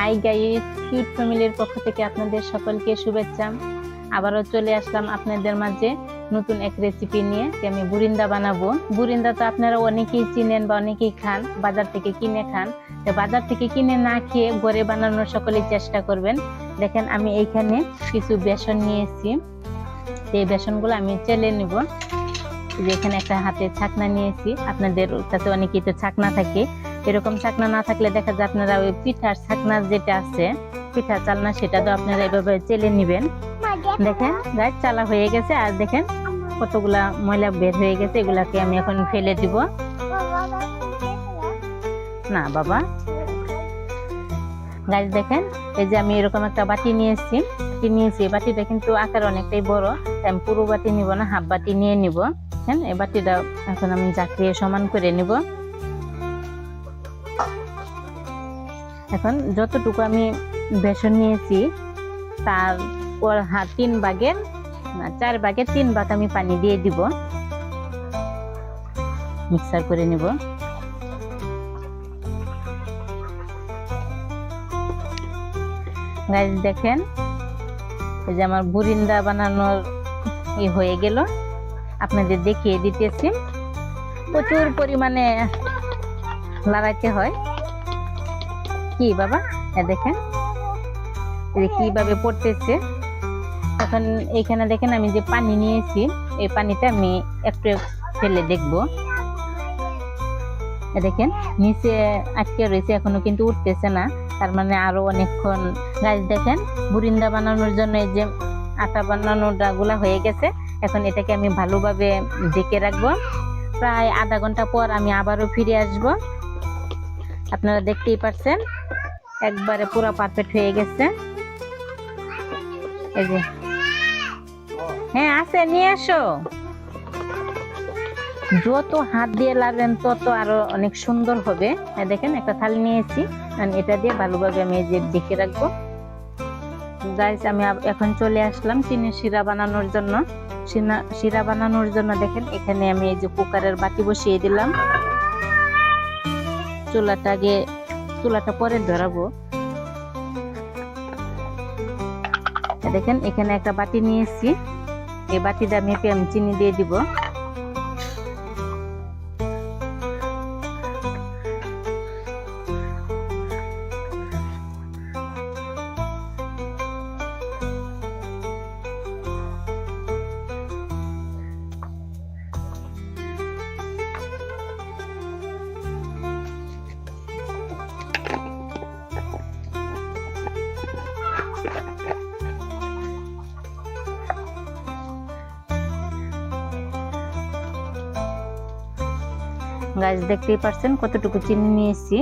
Hi guys, cute ফ্যামিলির পক্ষ থেকে আপনাদের সকলকে শুভেচ্ছা। আবারও চলে আসলাম আপনাদের মাঝে নতুন এক রেসিপি নিয়ে। আমি বুরিন্দা বানাবো। বুরিন্দা তো আপনারা অনেকেই চিনেন বা অনেকেই খান, বাজার থেকে কিনে খান। তো বাজার থেকে কিনে না খেয়ে ঘরে বানানোর সকলেই চেষ্টা করবেন। দেখেন আমি এইখানে কিছু বেসন নিয়েছি। এই বেসনগুলো আমি চেলে নিব। এখানে একটা হাতে ছাকনা নিয়েছি। আপনাদের কাছে অনেকেই তো ছাকনা থাকে, এরকম ছাকনা না থাকলে দেখা যায় আপনারা ওই পিঠার ছাকনা যেটা আছে, পিঠা চালনা, সেটা তো আপনারা এভাবে চেলে নিবেন। দেখেন গাছ চালা হয়ে গেছে, আর দেখেন কতগুলা ময়লা বের হয়ে গেছে। এগুলাকে আমি এখন ফেলে দিব। না বাবা, গাছ দেখেন এই যে আমি এরকম একটা বাটি নিয়েছি। বাটিটা কিন্তু আকার অনেকটাই বড়, আমি পুরো বাটি নিব না, হাফ বাটি নিয়ে নিব। হ্যাঁ, এই বাটিটা এখন আমি জাকিয়ে সমান করে নিব। এখন যতটুকু আমি বেসন নিয়েছি তার 3 ভাগের না 4 ভাগের 3 ভাগ আমি পানি দিয়ে দিব। মিক্সার করে নিব। গাইস দেখেন এই যে আমার বুরিন্দা বানানোর হয়ে গেল। আপনাদের দেখিয়ে দিতেছি। প্রচুর পরিমাণে লাগাইতে হয়। কি বাবা, দেখেন কিভাবে পড়তেছে। এখন এইখানে দেখেন আমি যে পানি নিয়েছি, এই পানিটা আমি একটু ফেলে দেখবো। দেখেন নিচে আটকে রয়েছে, এখনো কিন্তু উঠতেছে না, তার মানে আরো অনেকক্ষণ। গাছ দেখেন বুরিন্দা বানানোর জন্য এই যে আটা বানানোটা গুলা হয়ে গেছে। এখন এটাকে আমি ভালোভাবে ঢেকে রাখবো। প্রায় আধা ঘন্টা পর আমি আবারও ফিরে আসব। আপনারা দেখতেই পাচ্ছেন একবারে পুরো পারফেক্ট হয়ে গেছে। এই যে হ্যাঁ আছে, নিয়ে আসো। যত হাত দিয়ে লাগবেন তত আরো অনেক সুন্দর হবে। দেখেন একটা থালি নিয়েছি, এটা দিয়ে ভালোভাবে আমি এই যে ঢেকে রাখবো। গাইস আমি এখন চলে আসলাম চিনির শিরা বানানোর জন্য। শিরা বানানোর জন্য দেখেন এখানে আমি এই যে কুকারের বাটি বসিয়ে দিলাম। চুলাটা পরে ধরাবো। দেখেন এখানে একটা বাটি নিয়েছি, এই বাটিটা মেপে আমি চিনি দিয়ে দিব। গাছ দেখতেই পাচ্ছেন কতটুকু চিনি নিয়েছি।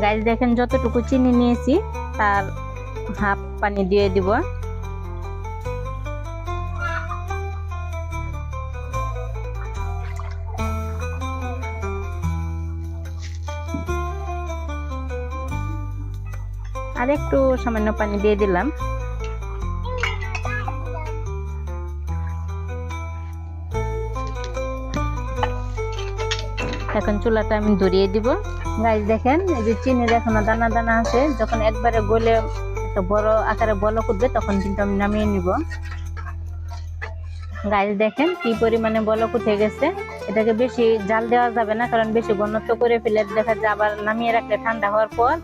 গাছ দেখেন যতটুকু চিনি নিয়েছি তার হাফ পানি দিয়ে দিব। আর একটু সামান্য পানি দিয়ে দিলাম। এখন চুলাটা আমি ধরিয়ে দিব। গাইস দেখেন এই যে চিনির এখনো দানা দানা আছে, যখন একবারে গলে একটা বড় আকারে বলক উঠবে তখন কিন্তু আমি নামিয়ে নিব। গাইস দেখেন কি পরিমাণে বলক উঠে গেছে। এটাকে বেশি জাল দেওয়া যাবে না, কারণ বেশি ঘনত্ব করে ফেলে দেখা যায় আবার নামিয়ে রাখলে ঠান্ডা হওয়ার পর।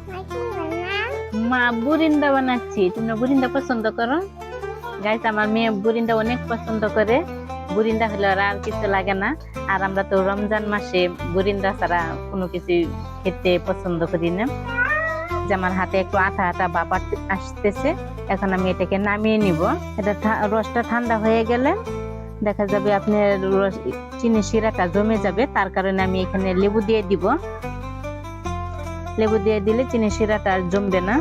মা বুরিন্দা বানাচ্ছি, তুমি বুরিন্দা পছন্দ করো? গাইস আমার মেয়ে বুরিন্দা অনেক পছন্দ করে। বুরিন্দা হলে আর কিছু লাগে না। আর আমরা তো রমজান মাসে বুরিন্দা ছাড়া কোনো কিছু খেতে পছন্দ করি না। যে আমার হাতে একটু আঠা আঠা ভাব আসতেছে। এখন আমি এটাকে নামিয়ে নিব। এটা রসটা ঠান্ডা হয়ে গেলে দেখা যাবে আপনার চিনি শিরাটা জমে যাবে, তার কারণে আমি এখানে লেবু দিয়ে দিব। লেবু দিয়ে দিলে চিনি শিরাটা আর জমবে না,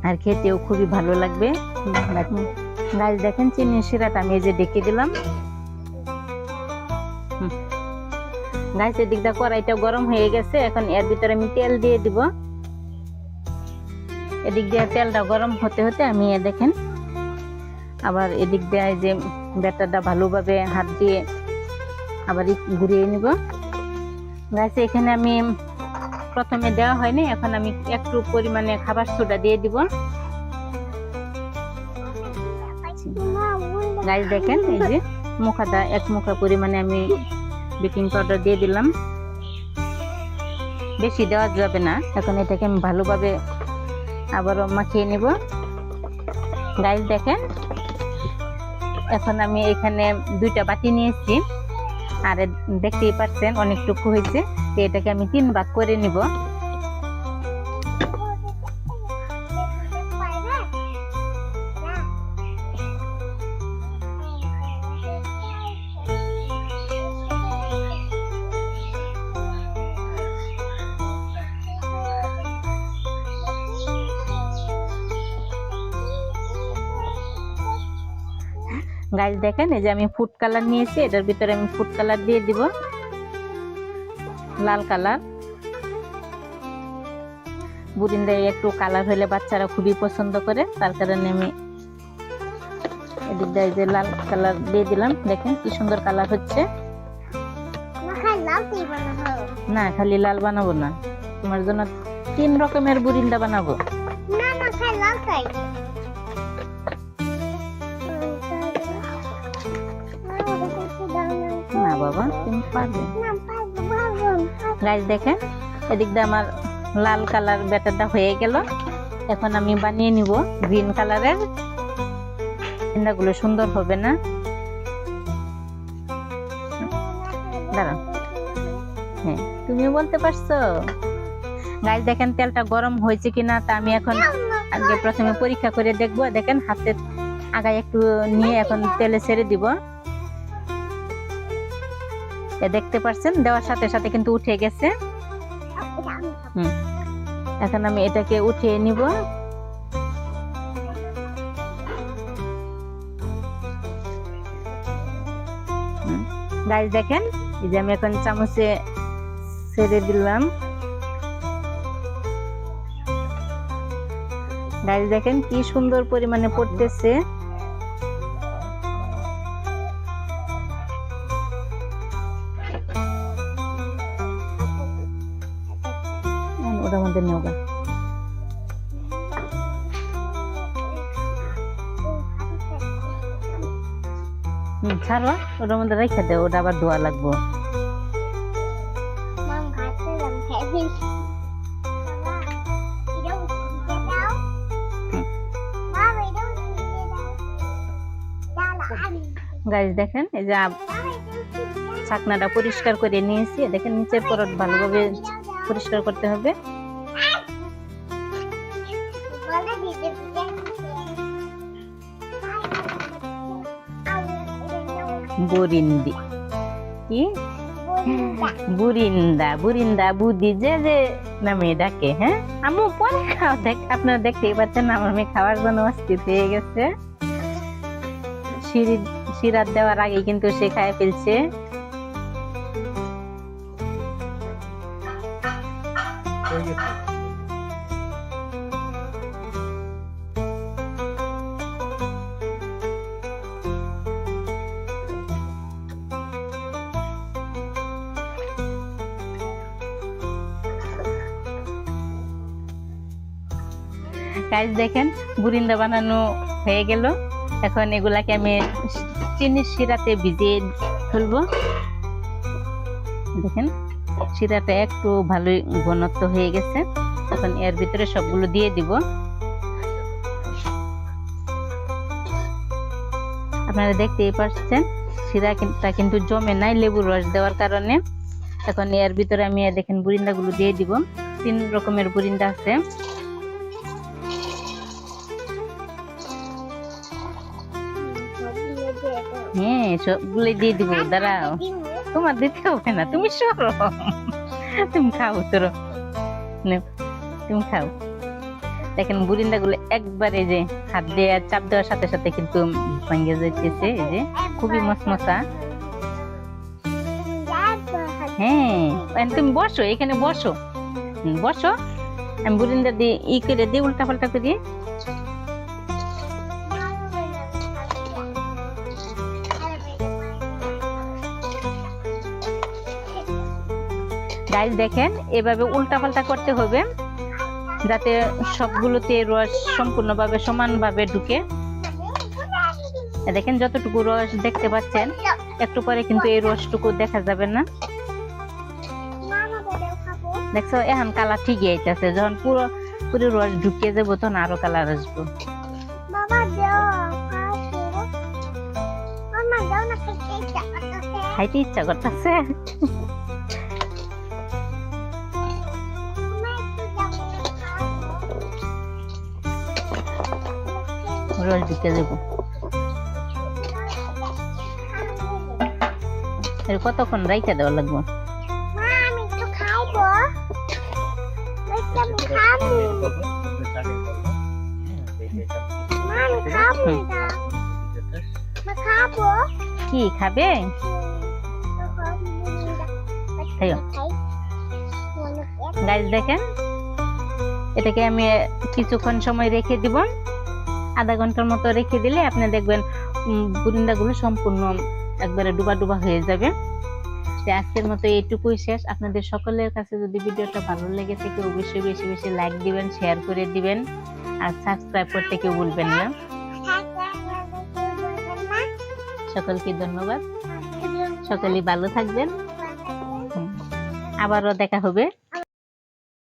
আর খেতেও খুবই ভালো লাগবে। গাছ দেখেন চিনি শিরাটা আমি এই যে ঢেকে দিলাম। গাছ এদিকটা কড়াইটা গরম হয়ে গেছে, এখন এর ভিতরে আমি তেল দিয়ে দিব। এদিক দিয়ে তেলটা গরম হতে হতে আমি দেখেন আবার এদিক দিয়ে যে ব্যাটারটা ভালোভাবে হাত দিয়ে আবার ঘুরিয়ে নিব। গাইস এখানে আমি প্রথমে দেওয়া হয়নি, এখন আমি একটু পরিমাণে খাবার সোডা দিয়ে দিব। গাইস দেখেন এই যে এক মুখা পরিমাণে আমি বেকিং পাউডার দিয়ে দিলাম, বেশি দেওয়া যাবে না। এখন এটাকে আমি ভালোভাবে আবারও মাখিয়ে নিব। গাইস দেখেন এখন আমি এখানে 2টা বাটি নিয়েছি, আর দেখতেই পাচ্ছেন অনেকটুকু হয়েছে। এটাকে আমি 3 ভাগ করে নিব। গাইস দেখেন এই যে আমি ফুড কালার নিয়েছি, এটার ভিতরে আমি ফুড কালার দিয়ে দিব, লাল কালার। বুরিন্দায় একটু কালার হলে বাচ্চারা খুবই পছন্দ করে, তার কারণে আমি এদিক দিয়ে যে লাল কালার দিয়ে দিলাম। দেখেন কি সুন্দর কালার হচ্ছে। না খালি লাল বানাবো না, তোমার জন্য 3 রকমের বুরিন্দা বানাবো। না বাবা তুমি পারবে। গাইস দেখেন এদিক দিয়ে আমার লাল কালার ব্যাটারটা হয়ে গেল। এখন আমি বানিয়ে নিব গ্রিন কালারের। বুরিন্দাগুলো সুন্দর হবে না, দাঁড়াও। হ্যাঁ তুমিও বলতে পারছো। গাইস দেখেন তেলটা গরম হয়েছে কিনা, তা আমি এখন আগে প্রথমে পরীক্ষা করে দেখবো। দেখেন হাতের আগায় একটু নিয়ে এখন তেলে ছেড়ে দিব। দেখতে পাচ্ছেন দেওয়ার সাথে সাথে কিন্তু উঠে গেছে। এখন আমি এটাকে উঠিয়ে নিব। গাইস দেখেন এই যে আমি এখন চামচে ছেড়ে দিলাম। গাইস দেখেন কি সুন্দর পরিমাণে পড়তেছে। ওটার মধ্যে নেওয়া ছাড়ো, ওটার মধ্যে রেখে দেও, ওটা আবার ধোয়া লাগবো। গাইস দেখেন এই যে ছাকনাটা পরিষ্কার করে নিয়েছি। দেখেন নিচের পরত ভালোভাবে পরিষ্কার করতে হবে। বুরিন্দি কি বুরিন্দা, বুরিন্দা বুদি যে যে নামে ডাকে। হ্যাঁ আম্মু পরে খাও। দেখ আপনারা দেখতেই পাচ্ছেন আমার মেয়ে খাওয়ার জন্য অস্থির হয়ে গেছে। সিরাত দেওয়ার আগে কিন্তু সে খায় ফেলছে। গাইস দেখেন বুরিন্দা বানানো হয়ে গেল। এখন এগুলাকে আমি চিনির শিরাতে ভিজিয়ে ফেলবো। দেখেন শিরাটা একটু ভালোই ঘনত্ব হয়ে গেছে। এখন এর ভিতরে সবগুলো দিয়ে দিব। আপনারা দেখতেই পাচ্ছেন শিরাটা কিন্তু জমে নাই লেবুর রস দেওয়ার কারণে। এখন এর ভিতরে আমি দেখেন বুরিন্দাগুলো দিয়ে দিব। 3 রকমের বুরিন্দা আছে। হ্যাঁ সবগুলো দিয়ে দিব। দাঁড়াও তোমার দিতে হবে না, তুমি সরো, তুমি খাও, তোর তুমি খাও। দেখেন বুরিন্দাগুলো একবারে যে হাত দিয়ে চাপ দেওয়ার সাথে সাথে কিন্তু ভেঙে যাইতেছে। এই যে খুবই মচমচা। হ্যাঁ তুমি বসো, এখানে বসো, বসো। আমি বুরিন্দা দিয়ে করে দিই, উল্টা পাল্টা করি। গাইস দেখেন এভাবে উল্টাপাল্টা করতে হবে যাতে সবগুলোতে রস সম্পূর্ণভাবে সমানভাবে ঢুকে। দেখেন যতটুকু রস দেখতে পাচ্ছেন, একটু পরে কিন্তু এই রসটুকু দেখা যাবে না। দেখছো এখন কালার ঠিকই আইতেছে, যখন পুরো পুরো রস ঢুকিয়ে যাবো তখন আরো কালার আসবো। খাইতে ইচ্ছা করতেছে। রস ঢুকে যাবো। কতক্ষণ রাইখা দেওয়া লাগবে? কি খাবে? গাইস দেখেন এটাকে আমি কিছুক্ষণ সময় রেখে দিব, আধা ঘন্টার মতো রেখে দিলে আপনি দেখবেন বুরিন্দা গুলো সম্পূর্ণ একবারে ডুবা ডুবা হয়ে যাবে। আজকের মতো এইটুকুই শেষ। আপনাদের সকলের কাছে যদি ভিডিওটা ভালো লেগে থাকে অবশ্যই বেশি বেশি লাইক দিবেন, শেয়ার করে দিবেন আর সাবস্ক্রাইব করতে কেউ ভুলবেন না। সকলকে ধন্যবাদ, সকলেই ভালো থাকবেন, আবারও দেখা হবে।